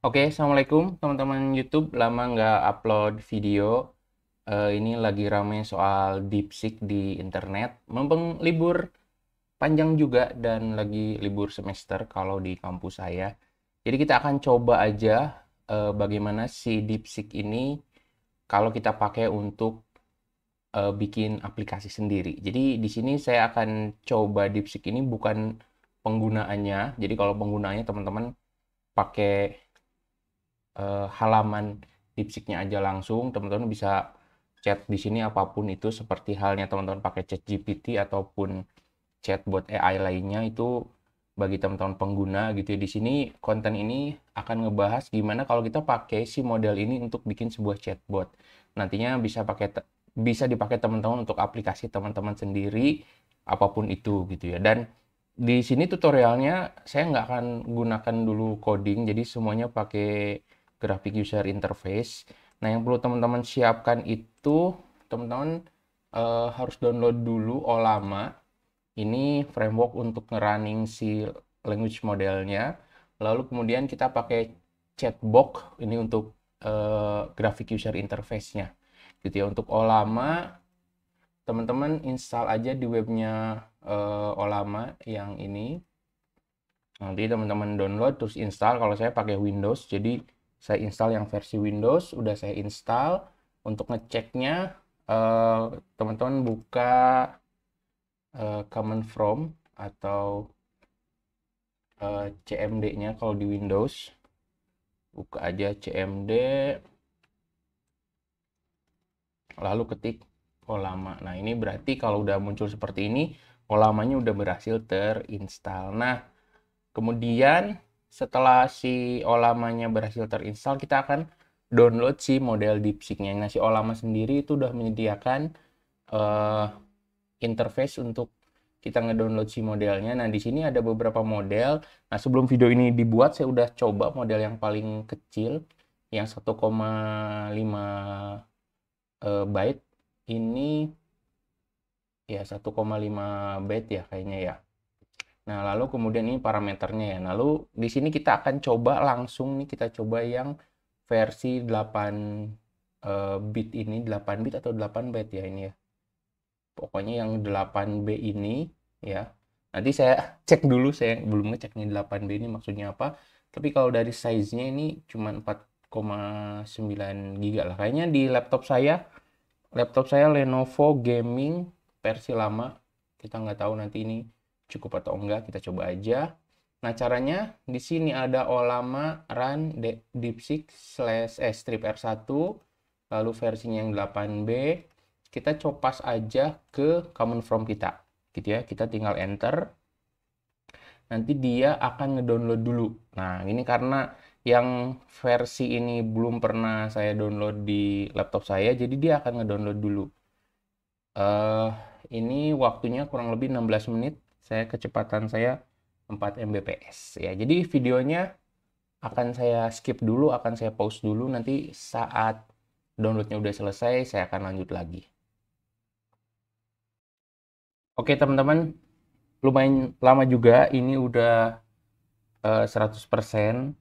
Oke, Assalamualaikum teman-teman YouTube. Lama nggak upload video. Ini lagi rame soal DeepSeek di internet. Mumpung libur panjang juga dan lagi libur semester kalau di kampus saya. Jadi kita akan coba aja bagaimana si DeepSeek ini kalau kita pakai untuk bikin aplikasi sendiri. Jadi di sini saya akan coba DeepSeek ini bukan penggunaannya. Jadi kalau penggunaannya teman-teman pakai halaman DeepSeek-nya aja langsung, teman-teman bisa chat di sini apapun itu seperti halnya teman-teman pakai ChatGPT ataupun chatbot AI lainnya itu bagi teman-teman pengguna gitu ya. Di sini konten ini akan ngebahas gimana kalau kita pakai si model ini untuk bikin sebuah chatbot. Nantinya bisa dipakai teman-teman untuk aplikasi teman-teman sendiri apapun itu gitu ya. Dan di sini tutorialnya saya nggak akan gunakan dulu coding, jadi semuanya pakai graphic user interface. Nah, yang perlu teman-teman siapkan itu teman-teman harus download dulu Ollama. Ini framework untuk ngerunning si language modelnya. Lalu kemudian kita pakai Chatbox ini untuk graphic user interface-nya. Gitu ya. Untuk Ollama teman-teman install aja di webnya Ollama yang ini. Nanti teman-teman download terus install. Kalau saya pakai Windows, jadi saya install yang versi Windows, udah saya install. Untuk ngeceknya, teman-teman buka command from atau CMD-nya kalau di Windows. Buka aja CMD, lalu ketik Ollama. Nah, ini berarti kalau udah muncul seperti ini, Ollamanya udah berhasil terinstall. Nah, kemudian setelah si Ollamanya berhasil terinstall, kita akan download si model DeepSeek-nya. Nah, si Ollama sendiri itu udah menyediakan uh, interface untuk kita ngedownload si modelnya. Nah, di sini ada beberapa model. Nah, sebelum video ini dibuat, saya udah coba model yang paling kecil, yang 1,5 byte. Ini ya 1,5 byte ya kayaknya ya. Nah, lalu kemudian ini parameternya ya. Lalu di sini kita akan coba langsung nih, kita coba yang versi 8 bit ini, 8 bit atau 8 byte ya ini ya. Pokoknya yang 8B ini ya. Nanti saya cek dulu, saya belum ngecek nih 8B ini maksudnya apa. Tapi kalau dari size-nya ini cuma 4,9 giga lah. Kayaknya di laptop saya Lenovo Gaming versi lama. Kita nggak tahu nanti ini cukup atau enggak, kita coba aja. Nah, caranya di sini ada Ollama run deepseek strip R1, lalu versinya yang 8B. Kita copas aja ke command from kita. Gitu ya, kita tinggal enter. Nanti dia akan ngedownload dulu. Nah, ini karena yang versi ini belum pernah saya download di laptop saya, jadi dia akan ngedownload dulu. eh ini waktunya kurang lebih 16 menit. Kecepatan saya 4 Mbps ya. Jadi videonya akan saya skip dulu, akan saya pause dulu. Nanti saat downloadnya udah selesai, saya akan lanjut lagi. Oke teman-teman, lumayan lama juga. Ini udah 100%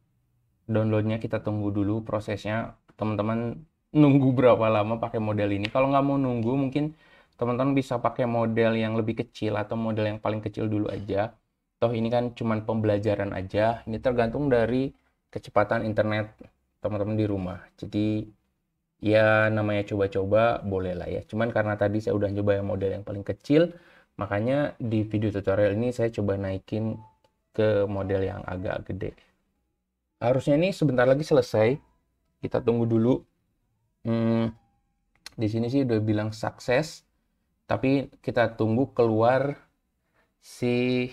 downloadnya. Kita tunggu dulu prosesnya. Teman-teman nunggu berapa lama pakai model ini? Kalau nggak mau nunggu, mungkin teman-teman bisa pakai model yang lebih kecil atau model yang paling kecil dulu aja. Toh ini kan cuman pembelajaran aja. Ini tergantung dari kecepatan internet teman-teman di rumah. Jadi ya namanya coba-coba boleh lah ya. Cuman karena tadi saya udah coba yang model yang paling kecil, makanya di video tutorial ini saya coba naikin ke model yang agak gede. Harusnya ini sebentar lagi selesai. Kita tunggu dulu. Hmm, di sini sih udah bilang sukses, tapi kita tunggu keluar si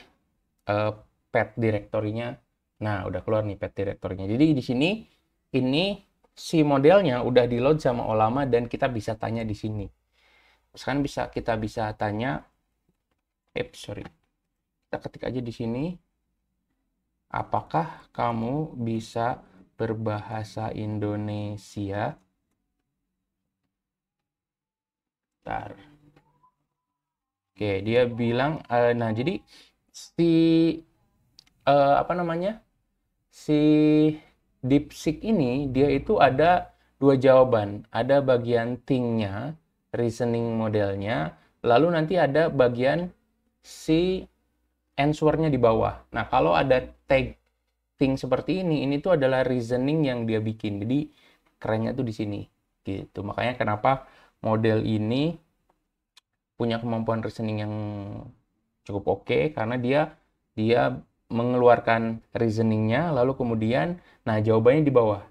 path directory-nya. Nah, udah keluar nih path directory-nya. Jadi di sini ini si modelnya udah di-load sama Ollama dan kita bisa tanya di sini. Sekarang kita bisa tanya, sorry. Kita ketik aja di sini, apakah kamu bisa berbahasa Indonesia? Bentar. Oke, dia bilang, nah jadi si apa namanya si DeepSeek ini dia itu ada dua jawaban. Ada bagian think-nya, reasoning modelnya, lalu nanti ada bagian si answer-nya di bawah. Nah, kalau ada tag think seperti ini tuh adalah reasoning yang dia bikin. Jadi kerennya tuh di sini. Gitu. Makanya kenapa model ini punya kemampuan reasoning yang cukup oke karena dia mengeluarkan reasoningnya lalu kemudian jawabannya di bawah.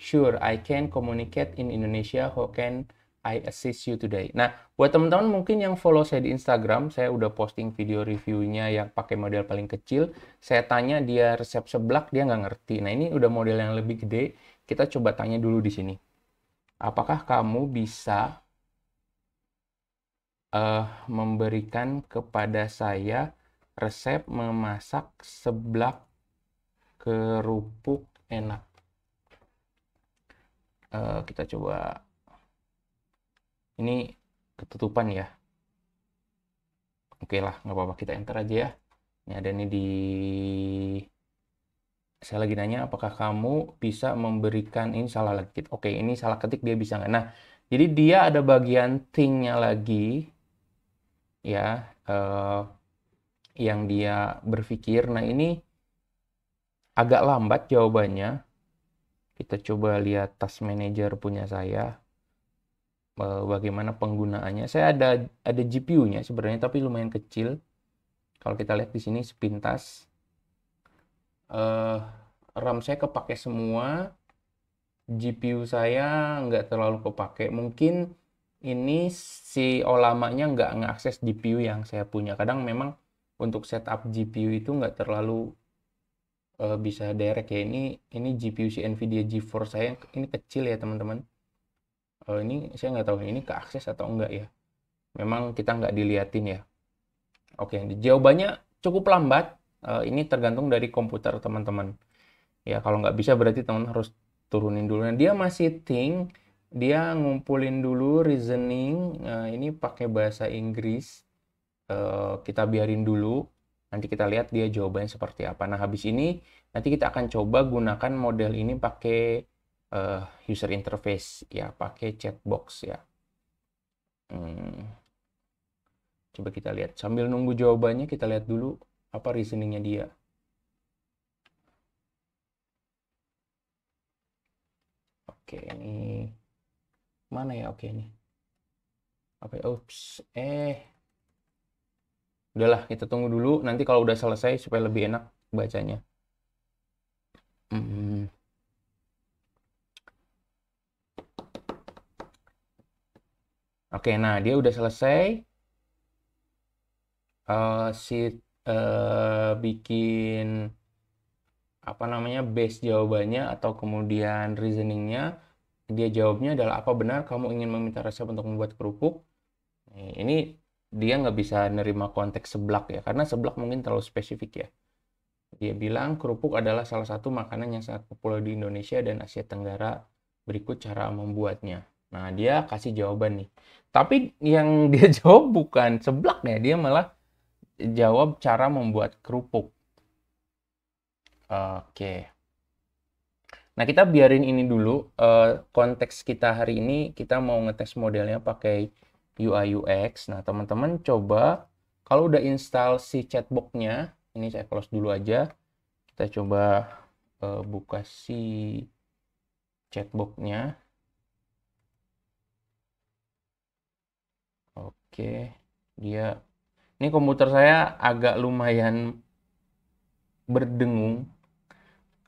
Sure, I can communicate in Indonesia. How can I assist you today? Nah, buat teman-teman mungkin yang follow saya di Instagram, saya udah posting video reviewnya yang pakai model paling kecil. Saya tanya dia resep seblak, dia nggak ngerti. Nah, ini udah model yang lebih gede. Kita coba tanya dulu di sini. Apakah kamu bisa memberikan kepada saya resep memasak seblak kerupuk enak? Kita coba. Ini ketutupan ya. Oke lah, nggak apa-apa, kita enter aja ya. Ini ada nih di... Saya lagi nanya, apakah kamu bisa memberikan... Ini salah lagi. Oke, ini salah ketik, dia bisa nggak? Nah, jadi dia ada bagian think-nya lagi. Ya, yang dia berpikir. Nah, ini agak lambat jawabannya. Kita coba lihat task manager punya saya. Bagaimana penggunaannya. Saya ada GPU-nya sebenarnya, tapi lumayan kecil. Kalau kita lihat di sini sepintas, RAM saya kepake semua, GPU saya nggak terlalu kepake. Mungkin ini si lamanya nggak ngakses GPU yang saya punya. Kadang memang untuk setup GPU itu nggak terlalu bisa direct ya. Ini GPU si Nvidia GeForce saya ini kecil ya teman-teman. Ini saya nggak tahu ini keakses atau enggak ya. Memang kita nggak diliatin ya. Oke, jawabannya cukup lambat. Ini tergantung dari komputer teman-teman. Ya, kalau nggak bisa berarti teman harus turunin dulu. Nah, dia masih think, dia ngumpulin dulu reasoning. Ini pakai bahasa Inggris. Kita biarin dulu. Nanti kita lihat dia jawabannya seperti apa. Nah, habis ini nanti kita akan coba gunakan model ini pakai user interface ya, pakai chatbox ya. Coba kita lihat. Sambil nunggu jawabannya, kita lihat dulu apa reasoningnya dia. Oke, ini mana ya? Oke, ini. Apa? Ups, udahlah, kita tunggu dulu. Nanti kalau udah selesai supaya lebih enak bacanya. Oke, nah dia udah selesai. Bikin apa namanya base jawabannya atau kemudian reasoningnya. Dia jawabnya adalah, apa benar kamu ingin meminta resep untuk membuat kerupuk? Ini dia nggak bisa nerima konteks seblak ya, karena seblak mungkin terlalu spesifik ya. Dia bilang kerupuk adalah salah satu makanan yang sangat populer di Indonesia dan Asia Tenggara. Berikut cara membuatnya. Nah, dia kasih jawaban nih. Tapi yang dia jawab bukan seblak ya, dia malah jawab cara membuat kerupuk. Oke. Nah, kita biarin ini dulu. Konteks kita hari ini, kita mau ngetes modelnya pakai UI UX. Nah, teman-teman coba, kalau udah install si chatbox-nya, ini saya close dulu aja. Kita coba buka si chatbox-nya. Oke, ini komputer saya agak lumayan berdengung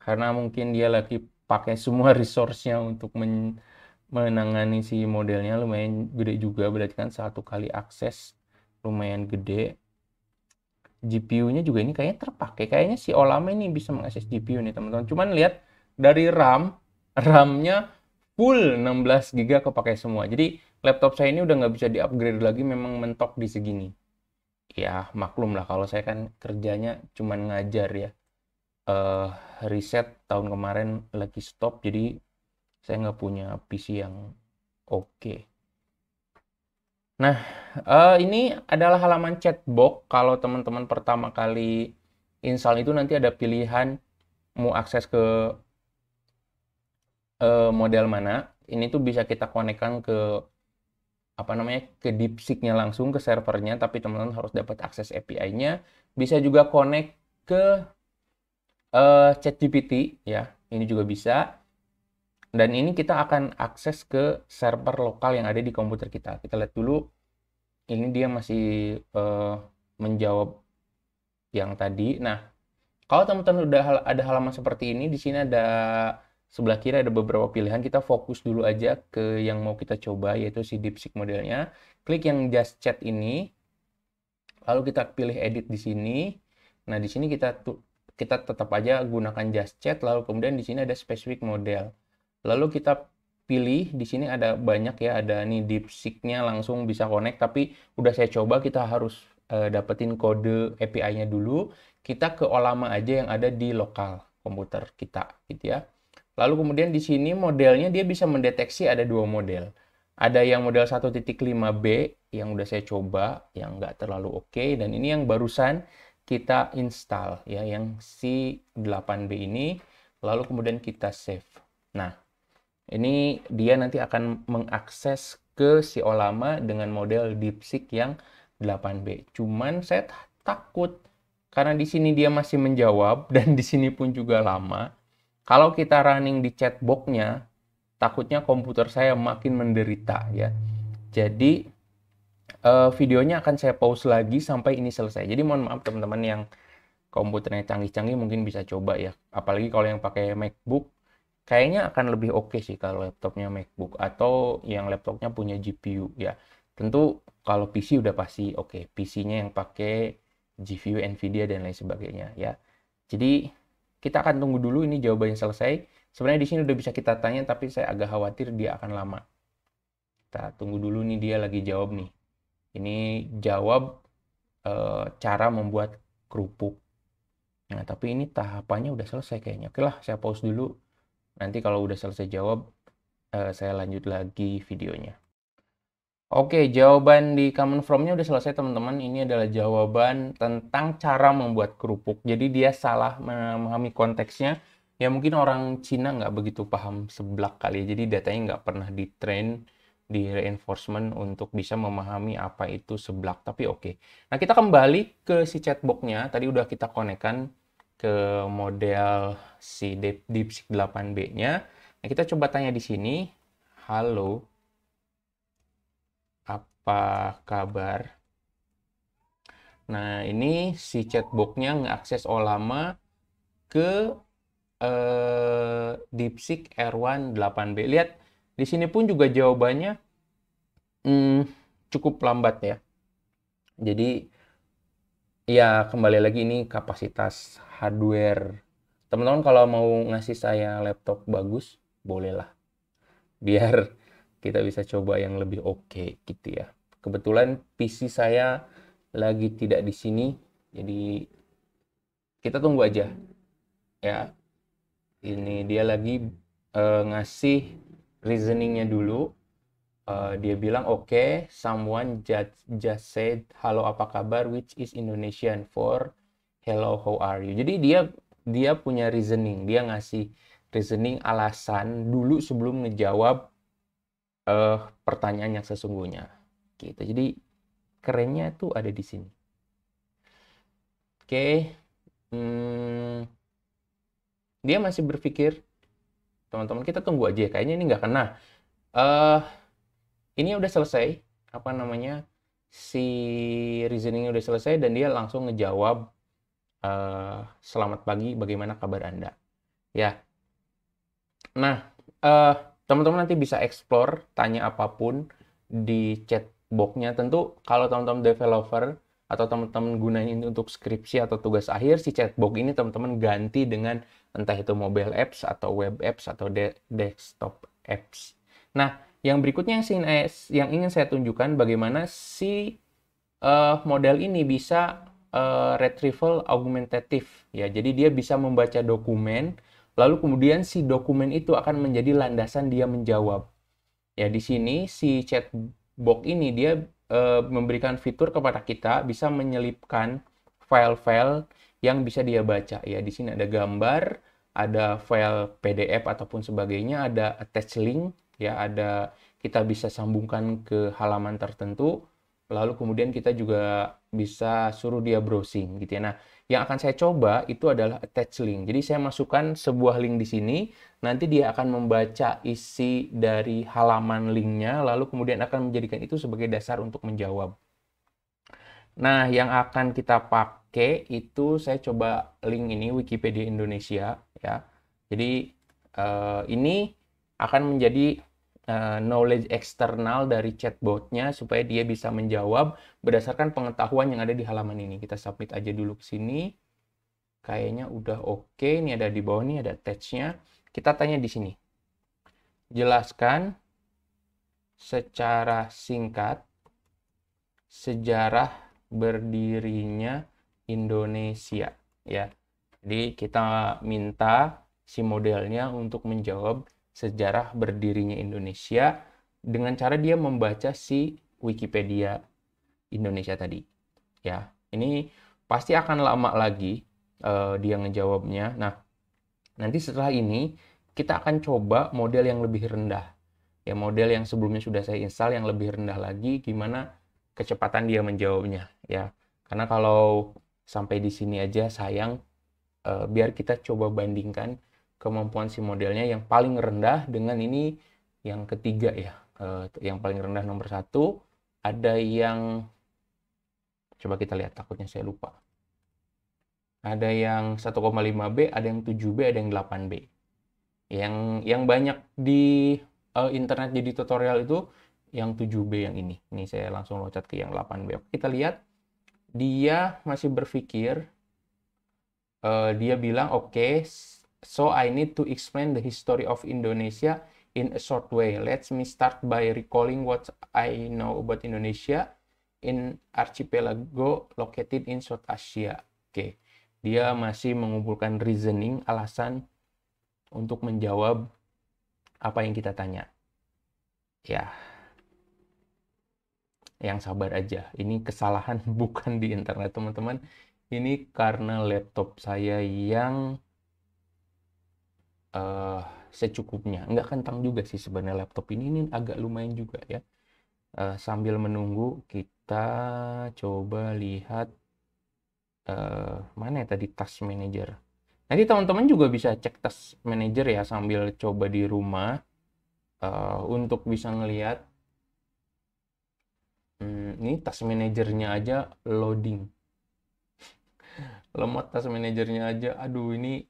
karena mungkin dia lagi pakai semua resource-nya untuk menangani si modelnya. Lumayan gede juga, berarti kan satu kali akses lumayan gede. GPU-nya juga ini kayaknya terpakai. Kayaknya si Olama ini bisa mengakses GPU nih teman-teman. Cuman lihat dari RAM-nya full 16 GB kepakai semua. Jadi laptop saya ini udah nggak bisa di-upgrade lagi, memang mentok di segini. Ya maklum lah kalau saya kan kerjanya cuman ngajar ya. Riset tahun kemarin lagi stop, jadi saya nggak punya PC yang oke. Nah, ini adalah halaman chatbox. Kalau teman-teman pertama kali install itu nanti ada pilihan mau akses ke model mana, ini tuh bisa kita konekkan ke ke DeepSeek-nya langsung ke servernya, tapi teman-teman harus dapat akses API-nya. Bisa juga connect ke ChatGPT ya, ini juga bisa. Dan ini kita akan akses ke server lokal yang ada di komputer kita. Kita lihat dulu, ini dia masih menjawab yang tadi. Nah, kalau teman-teman udah ada halaman seperti ini, di sini ada sebelah kiri ada beberapa pilihan. Kita fokus dulu aja ke yang mau kita coba, yaitu si DeepSeek modelnya. Klik yang Just Chat ini, lalu kita pilih edit di sini. Nah, di sini kita tetap aja gunakan Just Chat, lalu kemudian di sini ada specific model. Lalu kita pilih, di sini ada banyak ya, ada nih DeepSeek-nya langsung bisa connect, tapi udah saya coba, kita harus dapetin kode API-nya dulu. Kita ke Ollama aja yang ada di lokal komputer kita, gitu ya. Lalu kemudian di sini modelnya dia bisa mendeteksi ada dua model. Ada yang model 1.5b yang udah saya coba, yang nggak terlalu oke, dan ini yang barusan kita install ya, yang si 8b ini, lalu kemudian kita save. Nah, ini dia nanti akan mengakses ke si Ollama dengan model DeepSeek yang 8B. Cuman saya takut karena di sini dia masih menjawab dan di sini pun juga lama. Kalau kita running di chatbox-nya, takutnya komputer saya makin menderita ya. Jadi videonya akan saya pause lagi sampai ini selesai. Jadi mohon maaf teman-teman yang komputernya canggih-canggih mungkin bisa coba ya. Apalagi kalau yang pakai MacBook, kayaknya akan lebih oke sih kalau laptopnya MacBook atau yang laptopnya punya GPU ya. Tentu kalau PC udah pasti oke. PC-nya yang pakai GPU Nvidia dan lain sebagainya ya. Jadi kita akan tunggu dulu ini jawabannya selesai. Sebenarnya di sini udah bisa kita tanya, tapi saya agak khawatir dia akan lama. Kita tunggu dulu nih, dia lagi jawab nih. Ini jawab cara membuat kerupuk. Nah, tapi ini tahapannya udah selesai kayaknya. Oke lah, saya pause dulu. Nanti kalau udah selesai jawab, saya lanjut lagi videonya. Oke, jawaban di Common From-nya udah selesai teman-teman. Ini adalah jawaban tentang cara membuat kerupuk. Jadi dia salah memahami konteksnya. Ya mungkin orang Cina nggak begitu paham seblak kali ya. Jadi datanya nggak pernah di-train, di reinforcement untuk bisa memahami apa itu seblak. Tapi oke. Nah, kita kembali ke si chatbox-nya. Tadi udah kita konekkan ke model si DeepSeek 8B-nya. Nah, kita coba tanya di sini, halo, apa kabar? Nah, ini si chatbox-nya nge-akses Ollama ke DeepSeek R1 8B. Lihat, di sini pun juga jawabannya cukup lambat ya. Jadi, ya kembali lagi ini kapasitas hardware. Teman-teman kalau mau ngasih saya laptop bagus, bolehlah. Biar kita bisa coba yang lebih oke gitu ya. Kebetulan PC saya lagi tidak di sini, jadi kita tunggu aja. Ya, ini dia lagi ngasih reasoningnya dulu. Dia bilang oke, someone just said halo apa kabar, which is Indonesian for hello how are you. Jadi dia punya reasoning, dia ngasih reasoning alasan dulu sebelum ngejawab pertanyaan yang sesungguhnya. Gitu. Jadi kerennya tuh ada di sini. Oke, dia masih berpikir, teman-teman kita tunggu aja. Kayaknya ini nggak kena. Ini udah selesai, si reasoningnya udah selesai dan dia langsung ngejawab, selamat pagi, bagaimana kabar Anda? Ya. Nah, teman-teman nanti bisa explore, tanya apapun di chatbox-nya. Tentu kalau teman-teman developer atau teman-teman gunain ini untuk skripsi atau tugas akhir, si chatbox ini teman-teman ganti dengan entah itu mobile apps atau web apps atau desktop apps. Nah, yang berikutnya yang ingin saya tunjukkan bagaimana si model ini bisa retrieval augmentative ya. Jadi dia bisa membaca dokumen, lalu kemudian si dokumen itu akan menjadi landasan dia menjawab. Ya di sini si chatbox ini dia memberikan fitur kepada kita bisa menyelipkan file-file yang bisa dia baca ya. Di sini ada gambar, ada file PDF ataupun sebagainya, ada attach link, ya, ada kita bisa sambungkan ke halaman tertentu, lalu kemudian kita juga bisa suruh dia browsing gitu ya. Nah, yang akan saya coba itu adalah attach link. Jadi saya masukkan sebuah link di sini, nanti dia akan membaca isi dari halaman linknya, lalu kemudian akan menjadikan itu sebagai dasar untuk menjawab. Nah, yang akan kita pakai itu saya coba link ini Wikipedia Indonesia ya. Jadi ini akan menjadi knowledge eksternal dari chatbotnya supaya dia bisa menjawab berdasarkan pengetahuan yang ada di halaman ini. Kita submit aja dulu ke sini. Kayaknya udah oke. Ini ada di bawah nih ada attach-nya. Kita tanya di sini. Jelaskan secara singkat sejarah berdirinya Indonesia ya. Jadi kita minta si modelnya untuk menjawab sejarah berdirinya Indonesia dengan cara dia membaca si Wikipedia Indonesia tadi ya. Ini pasti akan lama lagi dia ngejawabnya. Nah, nanti setelah ini kita akan coba model yang lebih rendah. Ya, model yang sebelumnya sudah saya install yang lebih rendah lagi gimana kecepatan dia menjawabnya ya. Karena kalau sampai di sini aja sayang, biar kita coba bandingkan kemampuan si modelnya yang paling rendah dengan ini yang ketiga ya. Yang paling rendah nomor 1, ada yang coba kita lihat, takutnya saya lupa. Ada yang 1,5B, ada yang 7B, ada yang 8B. Yang banyak di internet jadi tutorial itu yang 7B yang ini. Ini saya langsung loncat ke yang 8B. Kita lihat dia masih berpikir. Dia bilang, "Oke, so I need to explain the history of Indonesia in a short way. Let me start by recalling what I know about Indonesia in archipelago located in South Asia." Oke. Dia masih mengumpulkan reasoning, alasan untuk menjawab apa yang kita tanya. Ya, yang sabar aja. Ini kesalahan bukan di internet, teman-teman. Ini karena laptop saya yang secukupnya. Nggak kentang juga sih sebenarnya laptop ini agak lumayan juga ya. Sambil menunggu, kita coba lihat mana ya tadi task manager. Nanti teman-teman juga bisa cek task manager ya sambil coba di rumah untuk bisa ngelihat. Ini task manajernya aja loading. Lemot task manajernya aja. Aduh, ini.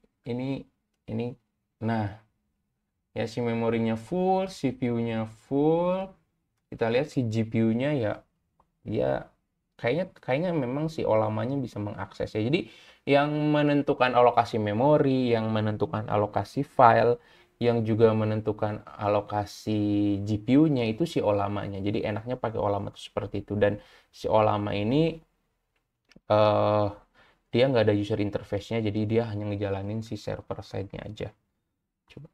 Nah, ya si memorinya full, CPU-nya full. Kita lihat si GPU-nya ya kayaknya memang si Olamanya bisa mengakses ya. Jadi yang menentukan alokasi memori, yang menentukan alokasi file, yang juga menentukan alokasi GPU-nya itu si Olamanya. Jadi enaknya pakai Olama itu seperti itu. Dan si Olama ini dia nggak ada user interface-nya, jadi dia hanya ngejalanin si server side-nya aja. Coba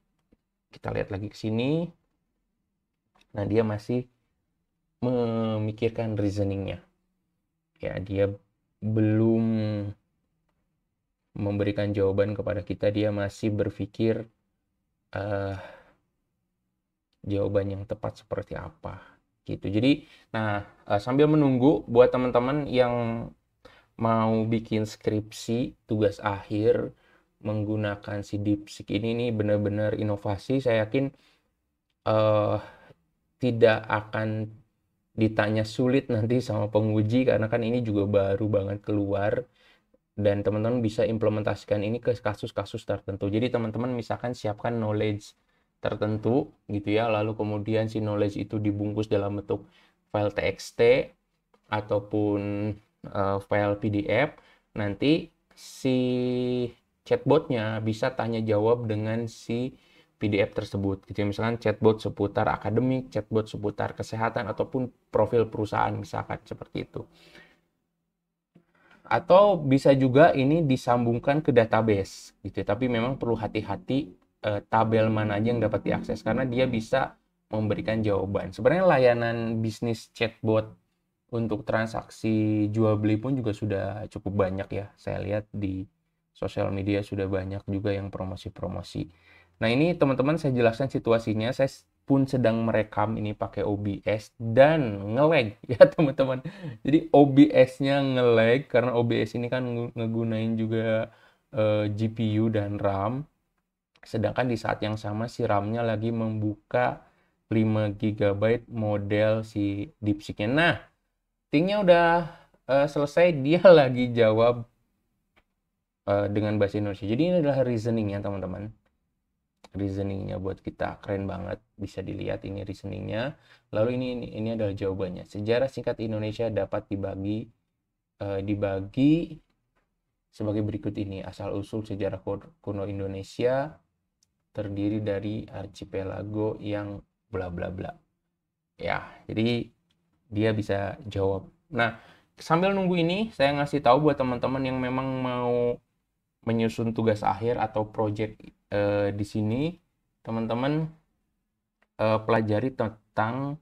kita lihat lagi ke sini. Nah, dia masih memikirkan reasoning-nya. Ya, dia belum memberikan jawaban kepada kita, dia masih berpikir jawaban yang tepat seperti apa gitu. Jadi, nah, sambil menunggu buat teman-teman yang mau bikin skripsi tugas akhir menggunakan si DeepSeek ini benar-benar inovasi. Saya yakin tidak akan ditanya sulit nanti sama penguji karena kan ini juga baru banget keluar dan teman-teman bisa implementasikan ini ke kasus-kasus tertentu. Jadi teman-teman misalkan siapkan knowledge tertentu gitu ya, lalu kemudian si knowledge itu dibungkus dalam bentuk file TXT ataupun file PDF, nanti si chatbotnya bisa tanya jawab dengan si PDF tersebut gitu ya. Misalkan chatbot seputar akademik, chatbot seputar kesehatan ataupun profil perusahaan misalkan seperti itu. Atau bisa juga ini disambungkan ke database gitu ya. Tapi memang perlu hati-hati tabel mana aja yang dapat diakses karena dia bisa memberikan jawaban. Sebenarnya layanan bisnis chatbot untuk transaksi jual beli pun juga sudah cukup banyak ya. Saya lihat di sosial media sudah banyak juga yang promosi-promosi. Nah, ini teman-teman saya jelaskan situasinya. Saya pun sedang merekam ini pakai OBS dan nge-lag ya teman-teman. Jadi OBS-nya nge-lag karena OBS ini kan ngegunain juga GPU dan RAM. Sedangkan di saat yang sama si RAM-nya lagi membuka 5 GB model si DeepSeek-nya. Nah, Ting-nya udah selesai, dia lagi jawab dengan bahasa Indonesia. Jadi ini adalah reasoning-nya teman-teman. Reasoningnya buat kita keren banget, bisa dilihat ini reasoningnya. Lalu ini adalah jawabannya. Sejarah singkat Indonesia dapat dibagi sebagai berikut ini. Asal usul sejarah kuno Indonesia terdiri dari archipelago yang bla bla bla. Ya, jadi dia bisa jawab. Nah, sambil nunggu ini saya ngasih tahu buat teman-teman yang memang mau menyusun tugas akhir atau project di sini, teman-teman pelajari tentang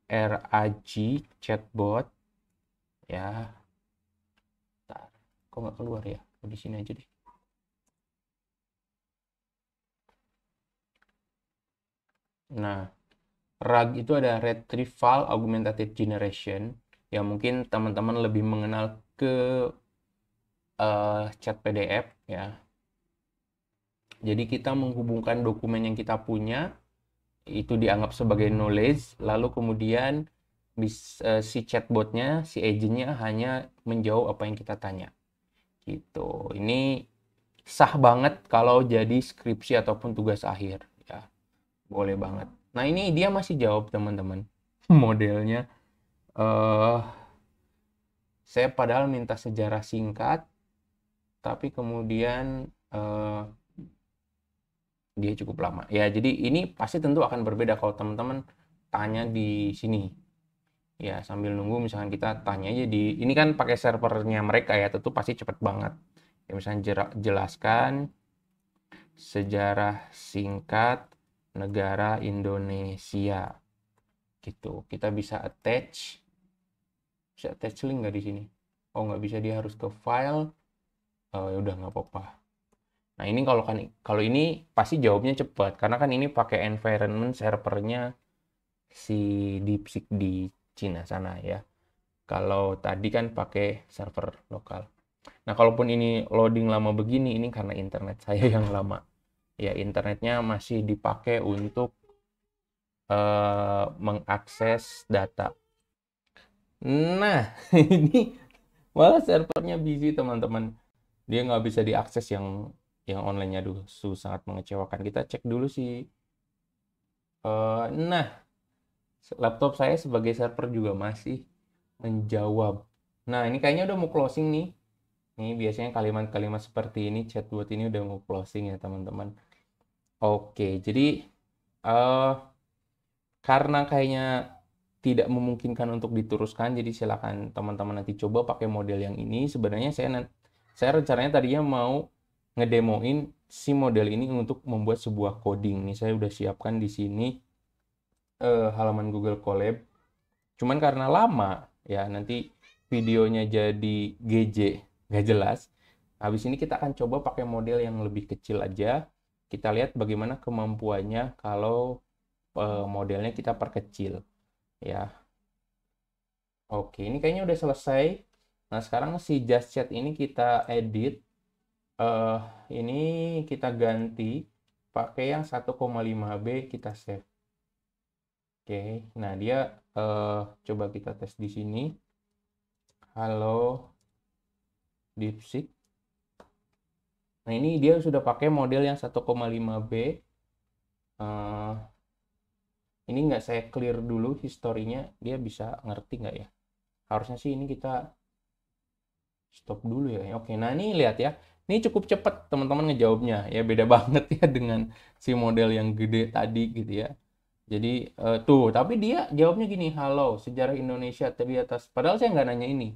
RAG chatbot ya. Bentar, kok nggak keluar ya? Di sini aja deh. Nah, RAG itu ada Retrieval Augmented Generation, yang mungkin teman-teman lebih mengenal ke chat PDF ya. Jadi kita menghubungkan dokumen yang kita punya, itu dianggap sebagai knowledge, lalu kemudian si chatbotnya, si agentnya hanya menjawab apa yang kita tanya. Gitu. Ini sah banget kalau jadi skripsi ataupun tugas akhir ya. Boleh banget. Nah, ini dia masih jawab teman-teman. Modelnya saya padahal minta sejarah singkat, tapi kemudian dia cukup lama. Ya, jadi ini pasti tentu akan berbeda kalau teman-teman tanya di sini. Ya, sambil nunggu misalkan kita tanya aja ini kan pakai servernya mereka ya, tentu pasti cepet banget. Ya, misalnya jelaskan sejarah singkat negara Indonesia. Gitu. Kita bisa attach link nggak di sini? Oh, nggak bisa, dia harus ke file. Oh, ya udah nggak apa-apa. Nah, ini kalau ini pasti jawabnya cepat karena kan ini pakai environment servernya si DeepSeek di Cina sana ya. Kalau tadi kan pakai server lokal. Nah, kalaupun ini loading lama begini, ini karena internet saya yang lama. Ya, internetnya masih dipakai untuk mengakses data. Nah, ini malah servernya busy teman-teman. Dia nggak bisa diakses yang online-nya dulu. Sangat mengecewakan. Kita cek dulu sih. Nah, laptop saya sebagai server juga masih menjawab. Nah, ini kayaknya udah mau closing nih. Ini biasanya kalimat-kalimat seperti ini, chatbot ini udah mau closing ya teman-teman. Oke, jadi karena kayaknya tidak memungkinkan untuk diteruskan, jadi silakan teman-teman nanti coba pakai model yang ini. Sebenarnya saya rencananya tadinya mau ngedemoin si model ini untuk membuat sebuah coding. Nih saya udah siapkan di sini halaman Google Colab. Cuman karena lama ya nanti videonya jadi GJ nggak jelas. Habis ini kita akan coba pakai model yang lebih kecil aja. Kita lihat bagaimana kemampuannya kalau modelnya kita perkecil ya. Oke, ini kayaknya udah selesai. Nah, sekarang si Just Chat ini kita edit. eh ini kita ganti pakai yang 1,5B, kita save. Oke, nah dia coba kita tes di sini. Halo DeepSeek. Nah, ini dia sudah pakai model yang 1,5B. Ini nggak saya clear dulu historinya, dia bisa ngerti nggak ya? Harusnya sih ini kita stop dulu ya. Oke, nah ini lihat ya. Ini cukup cepat teman-teman ngejawabnya. Ya beda banget ya dengan si model yang gede tadi gitu ya. Jadi tuh, tapi dia jawabnya gini, halo, sejarah Indonesia tadi atas. Padahal saya nggak nanya ini.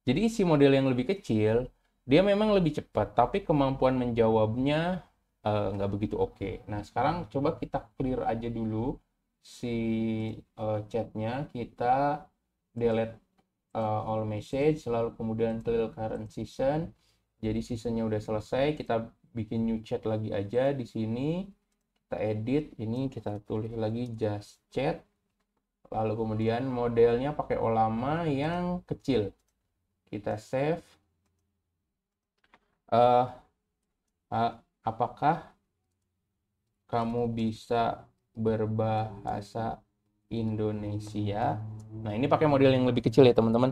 Jadi si model yang lebih kecil, dia memang lebih cepat, tapi kemampuan menjawabnya nggak begitu oke. Nah, sekarang coba kita clear aja dulu si chatnya. Kita delete all message, lalu kemudian clear current session. Jadi seasonnya udah selesai, kita bikin new chat lagi aja di sini. Kita edit, ini kita tulis lagi just chat. Lalu kemudian modelnya pakai Olama yang kecil. Kita save. Uh, apakah kamu bisa berbahasa Indonesia? Nah, ini pakai model yang lebih kecil ya, teman-teman.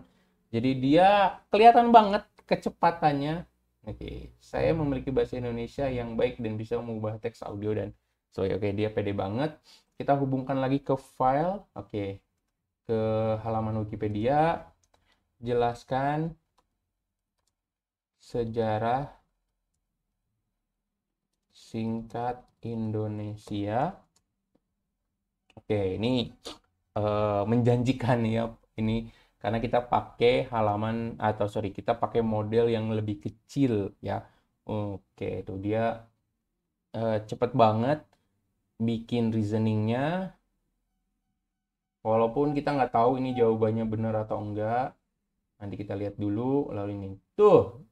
Jadi dia kelihatan banget kecepatannya. Oke, saya memiliki bahasa Indonesia yang baik dan bisa mengubah teks, audio, dan so oke, dia pede banget. Kita hubungkan lagi ke file, oke, ke halaman Wikipedia. Jelaskan sejarah singkat Indonesia. Oke, ini menjanjikan ya ini karena kita pakai halaman atau sorry kita pakai model yang lebih kecil ya. Oke, itu dia cepet banget bikin reasoningnya. Walaupun kita nggak tahu ini jawabannya benar atau enggak. Nanti kita lihat dulu. Lalu ini tuh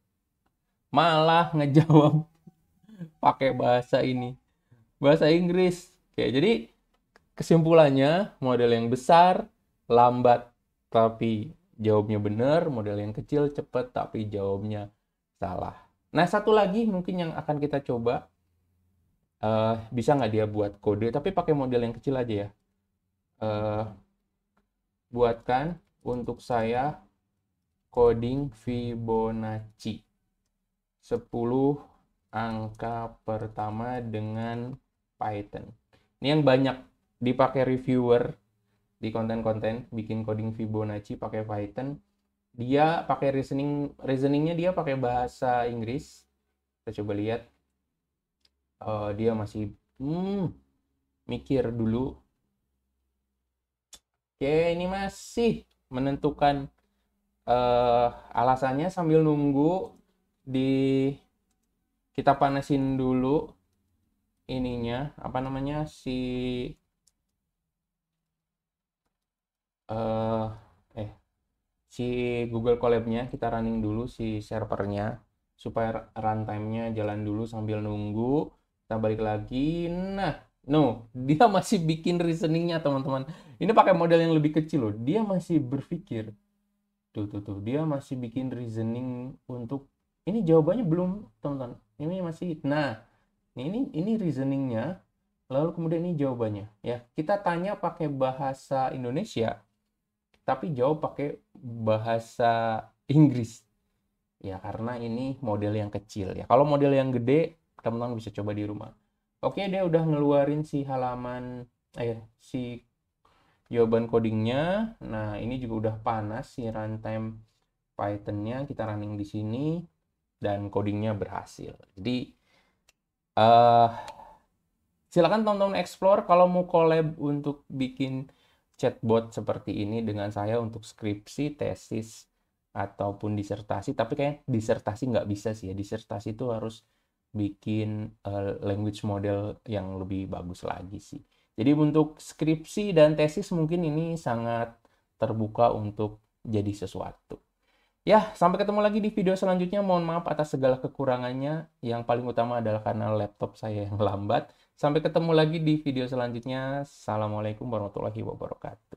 malah ngejawab pakai bahasa ini, bahasa Inggris. Oke, jadi kesimpulannya, model yang besar, lambat, tapi jawabnya benar. Model yang kecil, cepat, tapi jawabnya salah. Nah, satu lagi mungkin yang akan kita coba, bisa nggak dia buat kode, tapi pakai model yang kecil aja ya. Buatkan untuk saya coding Fibonacci. 10 angka pertama dengan Python. Ini yang banyak dipakai reviewer di konten-konten bikin coding Fibonacci pakai Python. Dia pakai reasoningnya dia pakai bahasa Inggris. Kita coba lihat. Dia masih mikir dulu. Oke, ini masih menentukan alasannya sambil nunggu kita panasin dulu ininya, apa namanya, si Google Colab-nya kita running dulu si servernya supaya runtime-nya jalan dulu sambil nunggu. Kita balik lagi. Nah, dia masih bikin reasoningnya, teman-teman. Ini pakai model yang lebih kecil loh. Dia masih berpikir. Tuh. Dia masih bikin reasoning untuk ini jawabannya belum, teman-teman. Ini masih. Nah, ini reasoningnya. Lalu kemudian ini jawabannya. Ya, kita tanya pakai bahasa Indonesia, tapi jawab pakai bahasa Inggris. Ya, karena ini model yang kecil ya. Kalau model yang gede, teman-teman bisa coba di rumah. Oke, dia udah ngeluarin si halaman, si jawaban codingnya. Nah, ini juga udah panas si runtime Python-nya. Kita running di sini dan codingnya berhasil. Jadi, silakan teman-teman explore kalau mau collab untuk bikin chatbot seperti ini dengan saya untuk skripsi, tesis, ataupun disertasi. Tapi kayak disertasi nggak bisa sih ya. Disertasi itu harus bikin language model yang lebih bagus lagi sih. Jadi untuk skripsi dan tesis mungkin ini sangat terbuka untuk jadi sesuatu. Ya, sampai ketemu lagi di video selanjutnya. Mohon maaf atas segala kekurangannya. Yang paling utama adalah karena laptop saya yang lambat. Sampai ketemu lagi di video selanjutnya. Assalamualaikum warahmatullahi wabarakatuh.